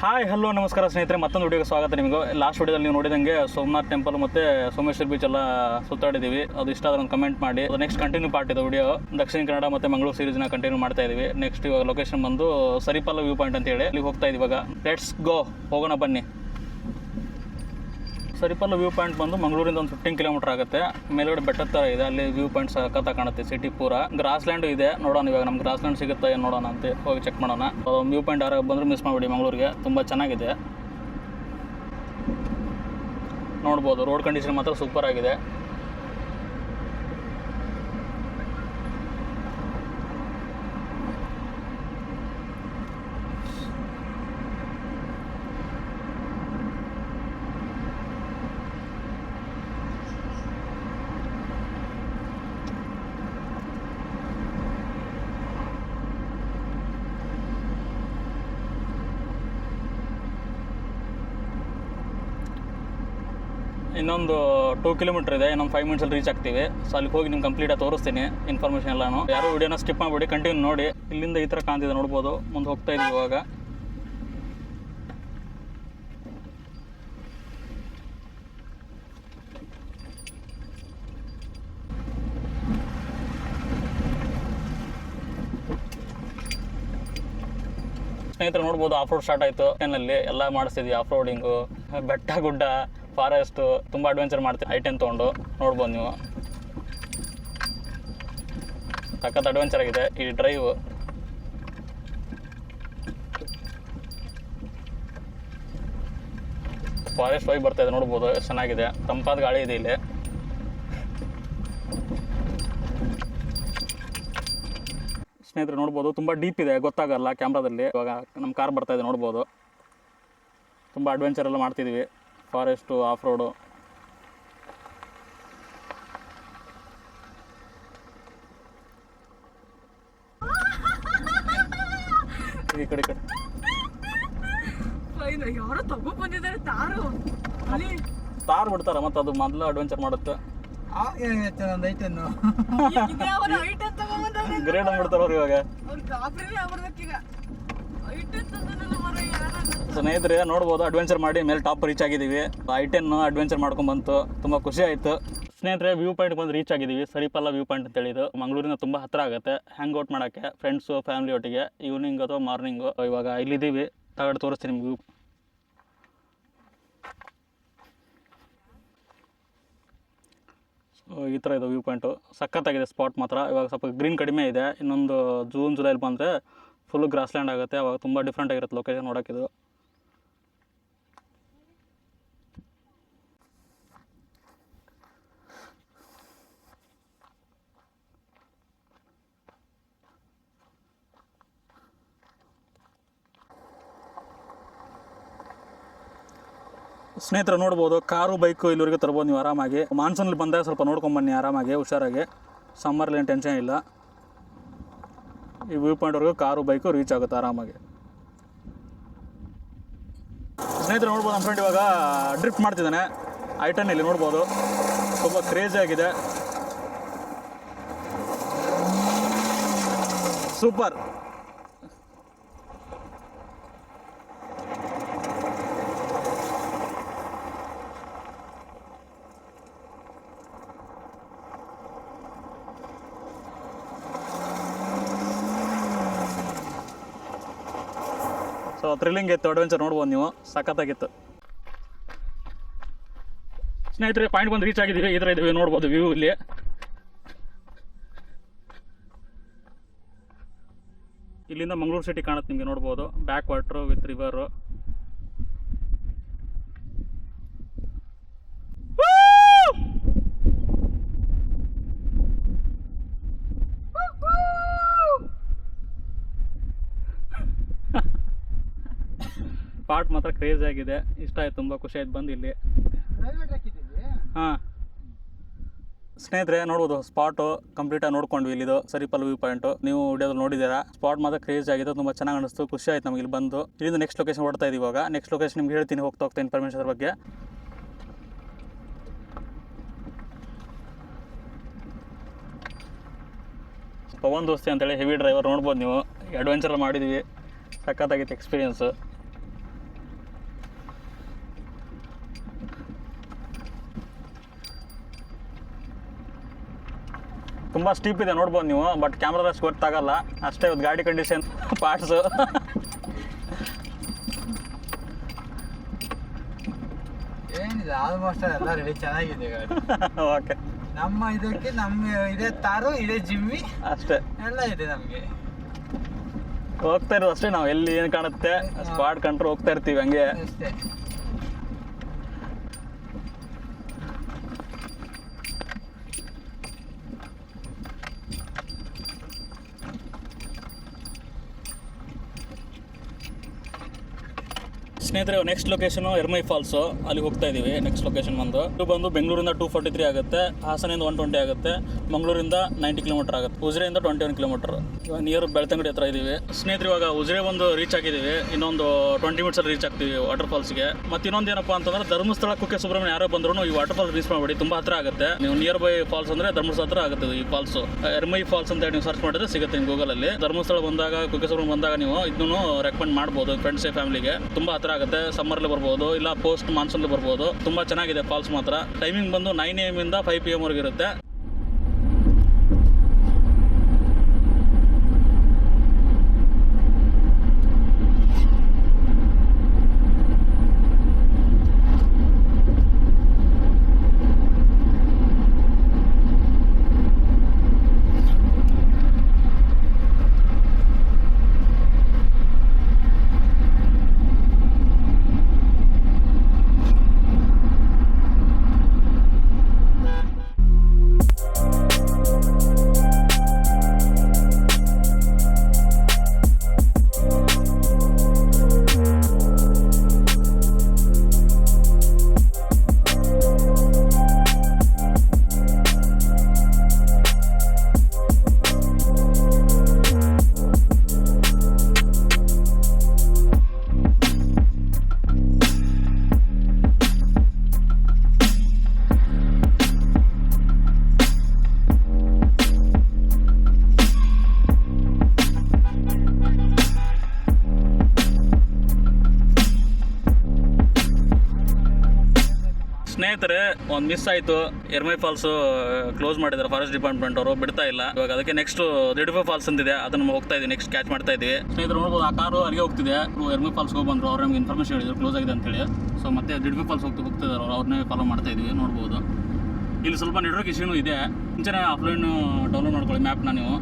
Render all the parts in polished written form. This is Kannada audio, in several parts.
ಹಾಯ್ ಹಲೋ ನಮಸ್ಕಾರ ಸ್ನೇಹಿತರೆ, ಮತ್ತೊಂದು ವಿಡಿಯೋಗೆ ಸ್ವಾಗತ. ನಿಮಗೆ ಲಾಸ್ಟ್ ವಿಡಿಯೋದಲ್ಲಿ ನೀವು ನೋಡಿದಂಗೆ ಸೋಮನಾಥ್ ಟೆಂಪಲ್ ಮತ್ತು ಸೋಮೇಶ್ವರ ಬೀಚ್ ಎಲ್ಲ ಸುತ್ತಾಡಿದ್ದೀವಿ. ಅದು ಇಷ್ಟ ಆದ್ರೆ ಒಂದು ಕಮೆಂಟ್ ಮಾಡಿ. ಅದು ನೆಕ್ಸ್ಟ್ ಕಂಟಿನ್ಯೂ ಪಾರ್ಟ್ ಇದೆ ವಿಡಿಯೋ. ದಕ್ಷಿಣ ಕನ್ನಡ ಮತ್ತು ಮಂಗಳೂರು ಸೀರೀಸ್ನ ಕಂಟಿನ್ಯೂ ಮಾಡ್ತಾ ಇದ್ದೀವಿ. ನೆಕ್ಸ್ಟ್ ಇವಾಗ ಲೊಕೇಶನ್ ಬಂದು ಸರಿಪಾಲ ವ್ಯೂ ಪಾಯಿಂಟ್ ಅಂತ ಹೇಳಿ ಅಲ್ಲಿ ಹೋಗ್ತಾ ಇದ್ದೀವಿ. ಇವಾಗ ಲೆಟ್ಸ್ ಗೋ, ಹೋಗೋಣ ಬನ್ನಿ. ಸರಿಪಾಲ ವ್ಯೂ ಪಾಯಿಂಟ್ ಬಂದು ಮಂಗಳೂರಿಂದ ಒಂದು 15 ಕಿಲೋಮೀಟರ್ ಆಗುತ್ತೆ. ಮೇಲ್ಗಡೆ ಬೆಟ್ಟದ ಥರ ಇದೆ, ಅಲ್ಲಿ ವ್ಯೂ ಪಾಯಿಂಟ್ ಸಖತ್ತಾಗಿ ಕಾಣುತ್ತೆ. ಸಿಟಿ ಪೂರ ಗ್ರಾಸ್ ಲ್ಯಾಂಡ್ ಇದೆ. ನೋಡೋಣ ಇವಾಗ ನಮ್ಗೆ ಗ್ರಾಸ್ ಲ್ಯಾಂಡ್ ಸಿಗುತ್ತಾ ಏನು ನೋಡೋಣ ಅಂತ ಹೋಗಿ ಚೆಕ್ ಮಾಡೋಣ. ವ್ಯೂ ಪಾಯಿಂಟ್ ಯಾರು ಬಂದರೂ ಮಿಸ್ ಮಾಡಿಬಿಡಿ, ಮಂಗಳೂರಿಗೆ ತುಂಬ ಚೆನ್ನಾಗಿದೆ. ನೋಡ್ಬೋದು, ರೋಡ್ ಕಂಡೀಷನ್ ಮಾತ್ರ ಸೂಪರ್ ಆಗಿದೆ. ಇನ್ನೊಂದು 2 ಕಿಲೋಮೀಟರ್ ಇದೆ, ಇನ್ನೊಂದು 5 ಮಿನಿಟ್ಸಲ್ಲಿ ರೀಚ್ ಆಗ್ತೀವಿ. ಸೊ ಅಲ್ಲಿಗೆ ಹೋಗಿ ನಿಮ್ಗೆ ಕಂಪ್ಲೀಟಾಗಿ ತೋರಿಸ್ತೀನಿ ಇನ್ಫಾರ್ಮೇಷನ್ ಎಲ್ಲಾನು. ಯಾರು ವಿಡಿಯೋನ ಸ್ಕಿಪ್ ಮಾಡಿಬಿಡಿ, ಕಂಟಿನ್ಯೂ ನೋಡಿ. ಇಲ್ಲಿಂದ ಈ ಥರ ಕಾಣ್ತಿದೆ, ನೋಡ್ಬೋದು. ಮುಂದೆ ಹೋಗ್ತಾ ಇದೀವಿ ಇವಾಗ. ಸ್ನೇಹಿತರೆ ನೋಡ್ಬೋದು, ಆಫ್ ರೋಡ್ ಸ್ಟಾರ್ಟ್ ಆಯಿತು. ಟ್ರೈನಲ್ಲಿ ಎಲ್ಲ ಮಾಡಿಸ್ತಿದ್ವಿ, ಆಫ್ ರೋಡಿಂಗು, ಬೆಟ್ಟ ಗುಡ್ಡ, ಫಾರೆಸ್ಟು, ತುಂಬ ಅಡ್ವೆಂಚರ್ ಮಾಡ್ತೀವಿ. I-10 ತೊಗೊಂಡು ನೋಡ್ಬೋದು ನೀವು. ಸಖತ್ ಅಡ್ವೆಂಚರ್ ಆಗಿದೆ ಈ ಡ್ರೈವ್. ಫಾರೆಸ್ಟ್ ವೈಬ್ ಬರ್ತಾ ಇದೆ, ನೋಡ್ಬೋದು ಎಷ್ಟು ಚೆನ್ನಾಗಿದೆ. ತಂಪಾದ ಗಾಳಿ ಇದೆ ಇಲ್ಲಿ. ಸ್ನೇಹಿತರೆ ನೋಡ್ಬೋದು, ತುಂಬ ಡೀಪ್ ಇದೆ, ಗೊತ್ತಾಗಲ್ಲ ಕ್ಯಾಮ್ರಾದಲ್ಲಿ. ಇವಾಗ ನಮ್ಮ ಕಾರ್ ಬರ್ತಾ ಇದೆ, ನೋಡ್ಬೋದು. ತುಂಬ ಅಡ್ವೆಂಚರ್ ಎಲ್ಲ ಮಾಡ್ತಿದ್ವಿ, ಫಾರೆಸ್ಟು, ಆಫ್ ರೋಡು. ಈ ಕಡೆ ಯಾರೋ ತಗೋ ಬಂದಿದ್ದಾರೆ ತಾರು ಬಿಡ್ತಾರ, ಮತ್ತು ಅದು ಮೊದಲು ಅಡ್ವೆಂಚರ್ ಮಾಡುತ್ತೆ. ಗ್ರೇಡ್ ಅಂದ್ಬಿಡ್ತಾರ ಅವ್ರು ಇವಾಗ. ಸ್ನೇಹಿತರೆ ನೋಡ್ಬೋದು, ಅಡ್ವೆಂಚರ್ ಮಾಡಿ ಮೇಲೆ ಟಾಪ್ ರೀಚ್ ಆಗಿದ್ದೀವಿ. I-10 ಅಡ್ವೆಂಚರ್ ಮಾಡ್ಕೊಂಡು ಬಂತು, ತುಂಬ ಖುಷಿ ಆಯಿತು. ಸ್ನೇಹಿತರೆ ವ್ಯೂ ಪಾಯಿಂಟ್ ಬಂದು ರೀಚ್ ಆಗಿದ್ದೀವಿ. ಸರಿಪಾಲ ವ್ಯೂ ಪಾಯಿಂಟ್ ಅಂತ ಹೇಳಿದ್ದು ಮಂಗಳೂರಿನ ತುಂಬ ಹತ್ತಿರ ಆಗುತ್ತೆ ಹ್ಯಾಂಗ್ ಔಟ್ ಮಾಡೋಕ್ಕೆ, ಫ್ರೆಂಡ್ಸು ಫ್ಯಾಮಿಲಿ ಒಟ್ಟಿಗೆ, ಈವ್ನಿಂಗ್ ಅಥವಾ ಮಾರ್ನಿಂಗು. ಇವಾಗ ಇಲ್ಲಿದ್ದೀವಿ, ತಗಡೆ ತೋರಿಸ್ತೀನಿ ನಿಮ್ಗೆ. ಈ ಥರ ಇದೆ ವ್ಯೂ ಪಾಯಿಂಟು, ಸಖತ್ತಾಗಿದೆ ಸ್ಪಾಟ್ ಮಾತ್ರ. ಇವಾಗ ಸ್ವಲ್ಪ ಗ್ರೀನ್ ಕಡಿಮೆ ಇದೆ. ಇನ್ನೊಂದು ಜೂನ್ ಜುಲೈಲಿ ಬಂದರೆ ಫುಲ್ ಗ್ರಾಸ್ ಲ್ಯಾಂಡ್ ಆಗುತ್ತೆ. ಅವಾಗ ತುಂಬ ಡಿಫ್ರೆಂಟ್ ಆಗಿರುತ್ತೆ ಲೊಕೇಶನ್ ನೋಡೋಕ್ಕಿದು. ಸ್ನೇಹಿತರು ನೋಡ್ಬೋದು, ಕಾರು ಬೈಕು ಇಲ್ಲಿವರೆಗೆ ತರ್ಬೋದು ನೀವು ಆರಾಮಾಗಿ. ಮಾನ್ಸೂನಲ್ಲಿ ಬಂದಾಗ ಸ್ವಲ್ಪ ನೋಡ್ಕೊಂಬನ್ನಿ ಆರಾಮಾಗಿ, ಹುಷಾರಾಗಿ. ಸಮ್ಮರ್ಲಿ ಏನು ಟೆನ್ಷನ್ ಇಲ್ಲ. ಈ ವ್ಯೂ ಪಾಯಿಂಟ್ವರೆಗೂ ಕಾರು ಬೈಕು ರೀಚ್ ಆಗುತ್ತೆ ಆರಾಮಾಗಿ. ಸ್ನೇಹಿತರು ನೋಡ್ಬೋದು, ನಮ್ಮ ಫ್ರೆಂಡ್ ಇವಾಗ ಡ್ರಿಫ್ಟ್ ಮಾಡ್ತಿದ್ದಾನೆ I-10 ಇಲ್ಲಿ. ನೋಡ್ಬೋದು, ತುಂಬ ಕ್ರೇಜಿ ಆಗಿದೆ, ಸೂಪರ್. ಸೊ ಥ್ರಿಲ್ಲಿಂಗ್ ಇತ್ತು, ಅಡ್ವೆಂಚರ್ ನೋಡ್ಬೋದು ನೀವು, ಸಖತ್ತಾಗಿತ್ತು. ಸ್ನೇಹಿತರೆ ಪಾಯಿಂಟ್ ಬಂದು ರೀಚ್ ಆಗಿದ್ದೀವಿ. ಈ ಥರ ಇದ್ದೀವಿ, ನೋಡ್ಬೋದು ವ್ಯೂ ಇಲ್ಲಿ. ಇಲ್ಲಿಂದ ಮಂಗಳೂರು ಸಿಟಿ ಕಾಣುತ್ತೆ ನಿಮಗೆ, ನೋಡ್ಬೋದು. Back water with river. Spot ಮಾತ್ರ ಕ್ರೇಜಿ ಆಗಿದೆ, ಇಷ್ಟ ಆಯ್ತು, ತುಂಬ ಖುಷಿ ಆಯ್ತು ಬಂದು ಇಲ್ಲಿ. ಹಾಂ ಸ್ನೇಹಿತರೆ ನೋಡ್ಬೋದು, ಸ್ಪಾಟು ಕಂಪ್ಲೀಟಾಗಿ ನೋಡ್ಕೊಂಡ್ವಿ. ಇಲ್ಲಿದು ಸರಿಪಾಲ ವ್ಯೂ ಪಾಯಿಂಟು ನೀವು ವಿಡಿಯೋದಲ್ಲಿ ನೋಡಿದ್ದೀರಾ. ಸ್ಪಾಟ್ ಮಾತ್ರ ಕ್ರೇಜಿ ಆಗಿದೆ, ತುಂಬ ಚೆನ್ನಾಗಿ ಅನಿಸ್ತು, ಖುಷಿ ಆಯ್ತು ನಮಗೆ ಇಲ್ಲಿ ಬಂದು. ಇಲ್ಲಿಂದ ನೆಕ್ಸ್ಟ್ ಲೊಕೇಶನ್ ಹೊಡ್ತಾ ಇದ್ದೀವಿ. ಇವಾಗ ನೆಕ್ಸ್ಟ್ ಲೊಕೇಶನ್ ನಿಮ್ಗೆ ಹೇಳ್ತೀನಿ ಹೋಗ್ತಾ ಇನ್ಫಾರ್ಮೇಷನ್ ಬಗ್ಗೆ. ಪವನ್ ದೋಸ್ತಿ ಅಂತೇಳಿ ಹೆವಿ ಡ್ರೈವರ್, ನೋಡ್ಬೋದು ನೀವು. ಅಡ್ವೆಂಚರ್ ಮಾಡಿದ್ವಿ, ಸಖತ್ತಾಗಿತ್ತು ಎಕ್ಸ್ಪೀರಿಯೆನ್ಸು. ತುಂಬ ಸ್ಟೀಪ್ ಇದೆ ನೋಡ್ಬೋದು ನೀವು, ಬಟ್ ಕ್ಯಾಮ್ರಾದಷ್ಟು ಗೊತ್ತಾಗಲ್ಲ ಅಷ್ಟೇ. ಇವತ್ತು ಗಾಡಿ ಕಂಡೀಷನ್ ಪಾರ್ಟ್ಸು ಏನಿದೆ ಆಲ್ಮೋಸ್ಟ್ ಎಲ್ಲ ರೆಡಿ ಚೆನ್ನಾಗಿದೆ ಗಾಡಿ. ಓಕೆ, ನಮ್ಮ ಇದಕ್ಕೆ ನಮ್ಮ ಇದೇ ತಾರು, ಇದೇ ಜಿಮ್ಮಿ ಅಷ್ಟೇ ಎಲ್ಲ ಇದೆ ನಮಗೆ. ಹೋಗ್ತಾ ಇರೋದು ಅಷ್ಟೇ, ನಾವು ಎಲ್ಲಿ ಏನು ಕಾಣುತ್ತೆ ಸ್ಪಾಟ್ ಕಂಡ್ರೆ ಹೋಗ್ತಾ ಇರ್ತೀವಿ ಹಂಗೆ. ಅಷ್ಟೇ. ಸ್ನೇಹಿತರೆ, ನೆಕ್ಸ್ಟ್ ಲೊಕೇಶನು ಎರ್ಮೈ ಫಾಲ್ಸು, ಅಲ್ಲಿ ಹೋಗ್ತಾ ಇದ್ದೀವಿ. ನೆಕ್ಸ್ಟ್ ಲೊಕೇಶನ್ ಬಂದು ಬೆಂಗಳೂರಿಂದ 243 ಆಗುತ್ತೆ, ಹಾಸನಿಂದ 120 ಆಗುತ್ತೆ, ಮಂಗಳೂರಿಂದ 90 ಕಿಲೋಮೀಟರ್ ಆಗುತ್ತೆ, ಉಜಿರೆಯಿಂದ 21 ಕಿಲೋಮೀಟರ್. ನಿಯರ್ ಬೆಳ್ತಂಗಡಿ ಹತ್ರ ಇದ್ದೀವಿ ಸ್ನೇಹಿತರೆ. ಇವಾಗ ಉಜಿರೆ ಒಂದು ರೀಚ್ ಆಗಿದ್ದೀವಿ, ಇನ್ನೊಂದು 20 ಮಿನಿಟ್ಸಲ್ಲಿ ರೀಚ್ ಆಗ್ತೀವಿ ವಾಟರ್ ಫಾಲ್ಸ್ಗೆ. ಮತ್ತು ಇನ್ನೊಂದು ಏನಪ್ಪ ಅಂತಂದ್ರೆ ಧರ್ಮಸ್ಥಳ, ಕುಕ್ಕೆ ಸುಬ್ರಹ್ಮಣ್ಯ ಯಾರೋ ಬಂದ್ರು ಈ ವಾಟರ್ ಫಾಲ್ಸ್ ಮಿಸ್ ಮಾಡಬೇಡಿ, ತುಂಬ ಹತ್ರ ಆಗುತ್ತೆ. ನೀವು ನಿಯರ್ ಬೈ ಫಾಲ್ಸ್ ಅಂದರೆ ಧರ್ಮಸ್ಥಳ ಹತ್ರ ಆಗುತ್ತೆ ಈ ಫಾಲ್ಸು. ಎರ್ಮೈ ಫಾಲ್ಸ್ ಅಂತ ನೀವು ಸರ್ಚ್ ಮಾಡಿದ್ರೆ ಸಿಗುತ್ತೆ ನಿಮ್ಮ ಗೂಗಲಲ್ಲಿ. ಧರ್ಮಸ್ಥಳ ಬಂದಾಗ, ಕುಕ್ಕೆ ಸುಬ್ರಹ್ಮಣ್ಯ ಬಂದಾಗ ನೀವು ಇದನ್ನು ರೆಕಮೆಂಡ್ ಮಾಡ್ಬೋದು ಫ್ರೆಂಡ್ಸ್ ಫ್ಯಾಮಿಲಿಗೆ. ತುಂಬ ಹತ್ರ ಆಗುತ್ತೆ, ಸಮ್ಮರ್ಲಿ ಬರ್ಬೋದು, ಇಲ್ಲ ಪೋಸ್ಟ್ ಮಾನ್ಸೂನ್ಲಿ ಬರ್ಬೋದು. ತುಂಬ ಚೆನ್ನಾಗಿದೆ ಫಾಲ್ಸ್ ಮಾತ್ರ. ಟೈಮಿಂಗ್ ಬಂದು 9 AM ಇಂದ 5 PM ವರೆಗೆ ಇರುತ್ತೆ. ಸ್ನೇಹಿತರೆ, ಒಂದು ಮಿಸ್ ಆಯಿತು. ಎರ್ಮೈ ಫಾಲ್ಸು ಕ್ಲೋಸ್ ಮಾಡಿದ್ದಾರೆ ಫಾರೆಸ್ಟ್ ಡಿಪಾರ್ಟ್ಮೆಂಟ್ ಅವರು, ಬಿಡ್ತಾ ಇಲ್ಲ ಇವಾಗ. ಅದಕ್ಕೆ ನೆಕ್ಸ್ಟ್ 35 ಫಾಲ್ಸ್ ಅಂತಿದೆ, ಅದನ್ನು ಹೋಗ್ತಾ ಇದ್ದೀವಿ, ನೆಕ್ಸ್ಟ್ ಕ್ಯಾಚ್ ಮಾಡ್ತಾ ಇದ್ದೀವಿ. ಸ್ನೇಹಿತರು ನೋಡ್ಬೋದು, ಆ ಕಾರು ಅಲ್ಲಿಗೆ ಹೋಗ್ತಿದೆ. ಎರ್ಮೈ ಫಾಲ್ಸ್ಗೆ ಹೋಗಿ ಬಂದರು, ಅವ್ರು ನಮ್ಗೆ ಇನ್ಫಾರ್ಮೇಷನ್ ಹೇಳಿದ್ರು ಕ್ಲೋಸ್ ಆಗಿದೆ ಅಂತೇಳಿ. ಸೊ ಮತ್ತೆ 35 ಫಾಲ್ಸ್ ಹೋಗ್ತಿದ್ದಾರೆ ಅವರು, ಅವ್ರನ್ನೇ ಫಾಲೋ ಮಾಡ್ತಾ ಇದ್ದೀವಿ. ನೋಡ್ಬೋದು ಇಲ್ಲಿ ಸ್ವಲ್ಪ ನೆಟ್ವರ್ಕ್ ಇಶ್ಯೂನು ಇದೆ. ಮುಂಚೆನೇ ಆಫ್ಲೈನ್ ಡೌನ್ಲೋಡ್ ಮಾಡ್ಕೊಳ್ಳಿ ಮ್ಯಾಪ್ನ ನೀವು.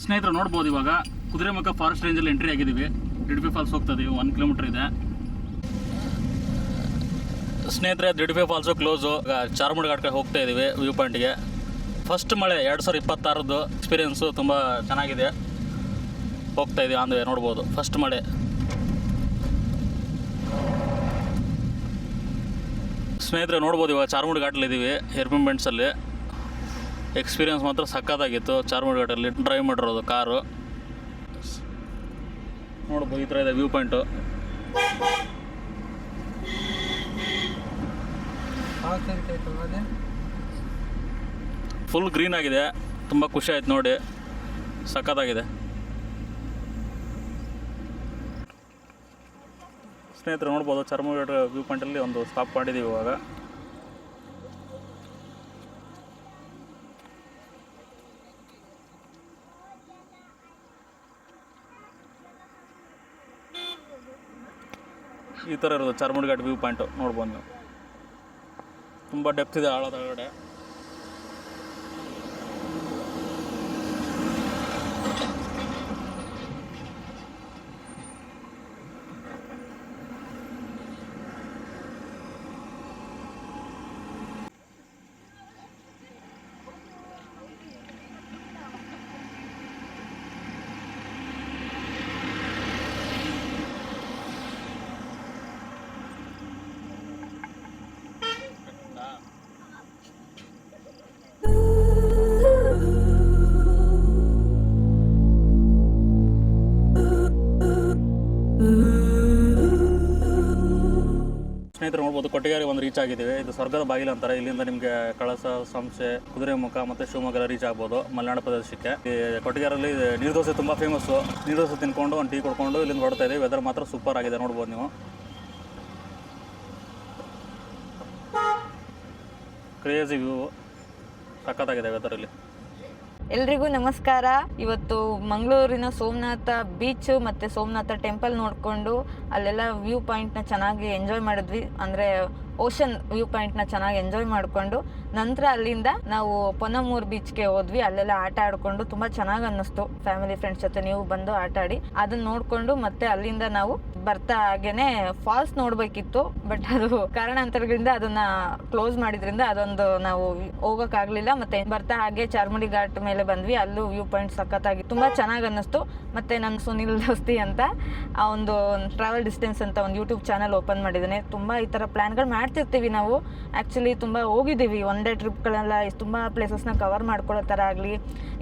ಸ್ನೇಹಿತರು ನೋಡ್ಬೋದು, ಇವಾಗ ಕುದುರೆಮುಖ ಫಾರೆಸ್ಟ್ ರೇಂಜಲ್ಲಿ ಎಂಟ್ರಿ ಆಗಿದ್ದೀವಿ. 35 ಫಾಲ್ಸ್ ಹೋಗ್ತದೆ, 1 ಕಿಲೋಮೀಟರ್ ಇದೆ. ಸ್ನೇಹಿತರೆ, 35 ಫಾಲ್ಸು ಕ್ಲೋಸು. ಚಾರ್ಮುಡಿ ಘಾಟ್ ಕಡೆ ಹೋಗ್ತಾ ಇದ್ದೀವಿ ವ್ಯೂ ಪಾಯಿಂಟ್ಗೆ. ಫಸ್ಟ್ ಮಳೆ 2026 ಎಕ್ಸ್ಪೀರಿಯೆನ್ಸು ತುಂಬ ಚೆನ್ನಾಗಿದೆ. ಹೋಗ್ತಾ ಇದ್ದೀವಿ ಆನ್ ದ ವೇ, ನೋಡ್ಬೋದು ಫಸ್ಟ್ ಮಳೆ. ಸ್ನೇಹಿತರೆ ನೋಡ್ಬೋದು, ಇವಾಗ ಚಾರ್ಮುಡಿ ಘಾಟಲ್ಲಿದ್ದೀವಿ, ಏರ್ಪಿಂಬೆಂಟ್ಸಲ್ಲಿ. ಎಕ್ಸ್ಪೀರಿಯೆನ್ಸ್ ಮಾತ್ರ ಸಕ್ಕತ್ತಾಗಿತ್ತು ಚಾರ್ಮುಡಿ ಘಾಟಲ್ಲಿ ಡ್ರೈವ್ ಮಾಡಿರೋದು ಕಾರು. ನೋಡ್ಬೋದು ಈ ಥರ ಇದೆ ವ್ಯೂ ಪಾಯಿಂಟು. ಫುಲ್ ಗ್ರೀನ್ ಆಗಿದೆ, ತುಂಬ ಖುಷಿ ಆಯ್ತು ನೋಡಿ, ಸಕ್ಕತ್ತಾಗಿದೆ. ಸ್ನೇಹಿತರು ನೋಡ್ಬೋದು, ಚಾರ್ಮುಡಿ ಘಾಟ್ ವ್ಯೂ ಪಾಯಿಂಟಲ್ಲಿ ಒಂದು ಸ್ಟಾಪ್ ಮಾಡಿದ್ದೀವಿ ಇವಾಗ. ಈ ಥರ ಇರೋದು ಚಾರ್ಮುಡಿ ಘಾಟ್ ವ್ಯೂ ಪಾಯಿಂಟು, ನೋಡ್ಬೋದು ನೀವು. ತುಂಬ ಡೆಪ್ತ್ ಇದೆ ಆಳದೊಳಗಡೆ. ರೀಚ್ ಆಗಿದ್ದೀವಿ. ಇದು ಸ್ವರ್ಗದ ಬಾಗಿಲು ಅಂತಾರೆ. ಇಲ್ಲಿಂದ ನಿಮಗೆ ಕಳಸ, ಸಂಸೆ, ಕುದುರೆಮುಖ ಮತ್ತು ಶಿವಮೊಗ್ಗ ರೀಚ್ ಆಗ್ಬೋದು ಮಲೆನಾಡು ಪ್ರದೇಶಕ್ಕೆ. ಈ ಕೊಟ್ಟಿಗೆರಲ್ಲಿ ನೀರು ದೋಸೆ ತುಂಬ ಫೇಮಸ್ಸು. ನೀರು ದೋಸೆ ತಿನ್ಕೊಂಡು ಒಂದು ಟೀ ಕೊಡ್ಕೊಂಡು ಇಲ್ಲಿಂದ ಹೊಡ್ತಾ ಇದ್ದೀವಿ. ವೆದರ್ ಮಾತ್ರ ಸೂಪರ್ ಆಗಿದೆ, ನೋಡ್ಬೋದು ನೀವು. ಕ್ರೇಜಿ ವ್ಯೂ, ಸಖತ್ತಾಗಿದೆ ವೆದರಲ್ಲಿ. ಎಲ್ರಿಗೂ ನಮಸ್ಕಾರ. ಇವತ್ತು ಮಂಗಳೂರಿನ ಸೋಮನಾಥ ಬೀಚು ಮತ್ತು ಸೋಮನಾಥ ಟೆಂಪಲ್ ನೋಡಿಕೊಂಡು ಅಲ್ಲೆಲ್ಲ ವ್ಯೂ ಪಾಯಿಂಟ್ನ ಚೆನ್ನಾಗಿ ಎಂಜಾಯ್ ಮಾಡಿದ್ವಿ. ಅಂದರೆ ಓಷನ್ ವ್ಯೂ ಪಾಯಿಂಟ್ನ ಚೆನ್ನಾಗಿ ಎಂಜಾಯ್ ಮಾಡಿಕೊಂಡು ನಂತರ ಅಲ್ಲಿಂದ ನಾವು ಪೊನ್ನಮೂರು ಬೀಚ್ಗೆ ಹೋದ್ವಿ. ಅಲ್ಲೆಲ್ಲ ಆಟ ಆಡಿಕೊಂಡು ತುಂಬ ಚೆನ್ನಾಗಿ ಅನ್ನಿಸ್ತು. ಫ್ಯಾಮಿಲಿ ಫ್ರೆಂಡ್ಸ್ ಜೊತೆ ನೀವು ಬಂದು ಆಟ ಆಡಿ ಅದನ್ನ ನೋಡಿಕೊಂಡು ಮತ್ತೆ ಅಲ್ಲಿಂದ ನಾವು ಬರ್ತಾ ಹಾಗೇನೆ ಫಾಲ್ಸ್ ನೋಡಬೇಕಿತ್ತು. ಬಟ್ ಅದು ಕಾರಣಾಂತರಗಳಿಂದ ಅದನ್ನ ಕ್ಲೋಸ್ ಮಾಡಿದ್ರಿಂದ ಅದೊಂದು ನಾವು ಹೋಗೋಕ್ಕಾಗಲಿಲ್ಲ. ಮತ್ತೆ ಬರ್ತಾ ಹಾಗೆ ಚಾರ್ಮುಡಿ ಘಾಟ್ ಮೇಲೆ ಬಂದ್ವಿ. ಅಲ್ಲೂ ವ್ಯೂ ಪಾಯಿಂಟ್ ಸಖತ್ತಾಗಿ ತುಂಬ ಚೆನ್ನಾಗಿ ಅನ್ನಿಸ್ತು. ಮತ್ತು ನನ್ನ ಸುನಿಲ್ ದೋಸ್ತಿ ಅಂತ ಆ ಒಂದು ಟ್ರಾವೆಲ್ ಡಿಸ್ಟೆನ್ಸ್ ಅಂತ ಒಂದು ಯೂಟ್ಯೂಬ್ ಚಾನಲ್ ಓಪನ್ ಮಾಡಿದ್ದಾನೆ. ತುಂಬ ಈ ಥರ ಪ್ಲ್ಯಾನ್ಗಳು ಮಾಡ್ತಿರ್ತೀವಿ ನಾವು. ಆ್ಯಕ್ಚುಲಿ ತುಂಬ ಹೋಗಿದ್ದೀವಿ. ಒನ್ ಡೇ ಟ್ರಿಪ್ಗಳೆಲ್ಲ ತುಂಬ ಪ್ಲೇಸಸ್ನ ಕವರ್ ಮಾಡ್ಕೊಳ್ಳೋ ಥರ ಆಗಲಿ,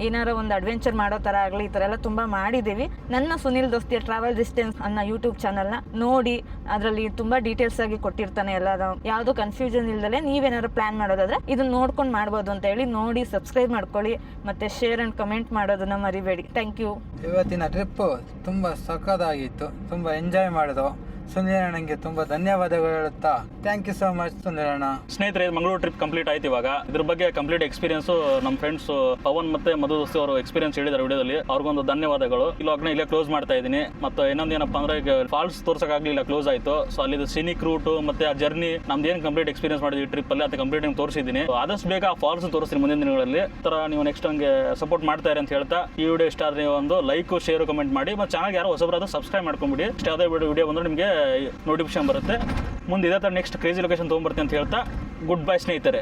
ಏನಾರೋ ಒಂದು ಅಡ್ವೆಂಚರ್ ಮಾಡೋ ಥರ ಆಗಲಿ, ಈ ಥರ ಎಲ್ಲ ತುಂಬ ಮಾಡಿದ್ದೀವಿ. ನನ್ನ ಸುನಿಲ್ ದೋಸ್ತಿಯ ಟ್ರಾವೆಲ್ ಡಿಸ್ಟೆನ್ಸ್ ಅನ್ನೋ ಯೂಟ್ಯೂಬ್ ಚಾನಲ್ನ ನೋಡಿ ಅದರಲ್ಲಿ ತುಂಬ ಡೀಟೇಲ್ಸ್ ಆಗಿ ಕೊಟ್ಟಿರ್ತಾನೆ. ಎಲ್ಲ ಯಾವುದೋ ಕನ್ಫ್ಯೂಷನ್ ಇಲ್ದಲೆ ನೀವೇನಾದ್ರು ಪ್ಲ್ಯಾನ್ ಮಾಡೋದಾದ್ರೆ ಇದನ್ನ ನೋಡ್ಕೊಂಡು ಮಾಡ್ಬೋದು ಅಂತ ಹೇಳಿ ನೋಡಿ ಸಬ್ಸ್ಕ್ರೈಬ್ ಮಾಡ್ಕೊಳ್ಳಿ. ಮತ್ತು ಶೇರ್ ಆ್ಯಂಡ್ ಕಮೆಂಟ್ ಮಾಡೋದನ್ನು ಮರಿಬೇಡಿ. Thank you. ಇವತ್ತಿನ ಟ್ರಿಪ್ಪು ತುಂಬ ಸಖತ್ತಾಗಿತ್ತು. ತುಂಬ ಎಂಜಾಯ್ ಮಾಡಿದೋ. ಸುಂದರಣ್ಣಂಗೆ ತುಂಬ ಧನ್ಯವಾದಗಳು ಹೇಳುತ್ತಾ ಥ್ಯಾಂಕ್ ಯು ಸೋ ಮಚ್ ಸುಂದರಣ್ಣ. ಸ್ನೇಹಿತರೆ, ಮಂಗಳೂರು ಟ್ರಿಪ್ ಕಂಪ್ಲೀಟ್ ಆಯ್ತು. ಇವಾಗ ಇದ್ರ ಬಗ್ಗೆ ಕಂಪ್ಲೀಟ್ ಎಕ್ಸ್ಪೀರಿಯನ್ಸು ನಮ್ಮ ಫ್ರೆಂಡ್ಸ್ ಪವನ್ ಮತ್ತೆ ಮಧು ದೋಸ್ತಿ ಅವರು ಎಕ್ಸ್ಪೀರಿಯನ್ಸ್ ಹೇಳಿದ್ದಾರೆ ವಿಡಿಯೋದಲ್ಲಿ. ಅವ್ರಿಗೊಂದು ಧನ್ಯವಾದಗಳು. ಇಲ್ಲೇ ಕ್ಲೋಸ್ ಮಾಡ್ತಾ ಇದ್ದೀನಿ. ಮತ್ತೆ ಇನ್ನೊಂದು ಏನಪ್ಪಾ ಅಂದ್ರೆ ಈಗ ಫಾಲ್ಸ್ ತೋರ್ಸಕ್ಕಾಗಲಿಲ್ಲ, ಕ್ಲೋಸ್ ಆಯ್ತು. ಸೊ ಅಲ್ಲಿ ಸಿನಿಕ್ ರೂಟ್ ಮತ್ತೆ ಆ ಜರ್ನಿ ನಮ್ದು ಏನು ಕಂಪ್ಲೀಟ್ ಎಕ್ಸ್ಪೀರಿಯನ್ಸ್ ಮಾಡಿದ್ವಿ ಟ್ರಿಪ್ ಅಲ್ಲಿ, ಅದು ಕಂಪ್ಲೀಟ್ ತೋರಿಸಿದ್ದೀನಿ. ಆದಷ್ಟು ಬೇಗ ಆ ಫಾಲ್ಸ್ ತೋರಿಸ್ತೀನಿ ಮುಂದಿನ ದಿನಗಳಲ್ಲಿ. ತರ ನೀವು ನೆಕ್ಸ್ಟ್ ಹಂಗೆ ಸಪೋರ್ಟ್ ಮಾಡ್ತಾ ಇರಿ ಅಂತ ಹೇಳ್ತಾ ಈ ವಿಡಿಯೋ ಇಷ್ಟ ಆದ್ರೆ ಒಂದು ಲೈಕ್, ಶೇರ್, ಕಮೆಂಟ್ ಮಾಡಿ. ಮತ್ತೆ ಚಾನಲ್ ಯಾರು ಹೊಸಬರಾದ್ರೂ ಸಬ್ಸ್ಕ್ರೈಬ್ ಮಾಡ್ಕೊಂಡ್ಬಿಡಿ. ಇಷ್ಟ ಆದ ವಿಡಿಯೋ ಬಂದ್ರೆ ನಿಮಗೆ ನೋಟಿಫಿಕೇಶನ್ ಬರುತ್ತೆ. ಮುಂದೆ ಇದೇ ಥರ ನೆಕ್ಸ್ಟ್ ಕ್ರೇಜಿ ಲೊಕೇಶನ್ ತೊಗೊಂಡ್ಬರ್ತೀನಿ ಅಂತ ಹೇಳ್ತಾ ಗುಡ್ ಬೈ ಸ್ನೇಹಿತರೆ.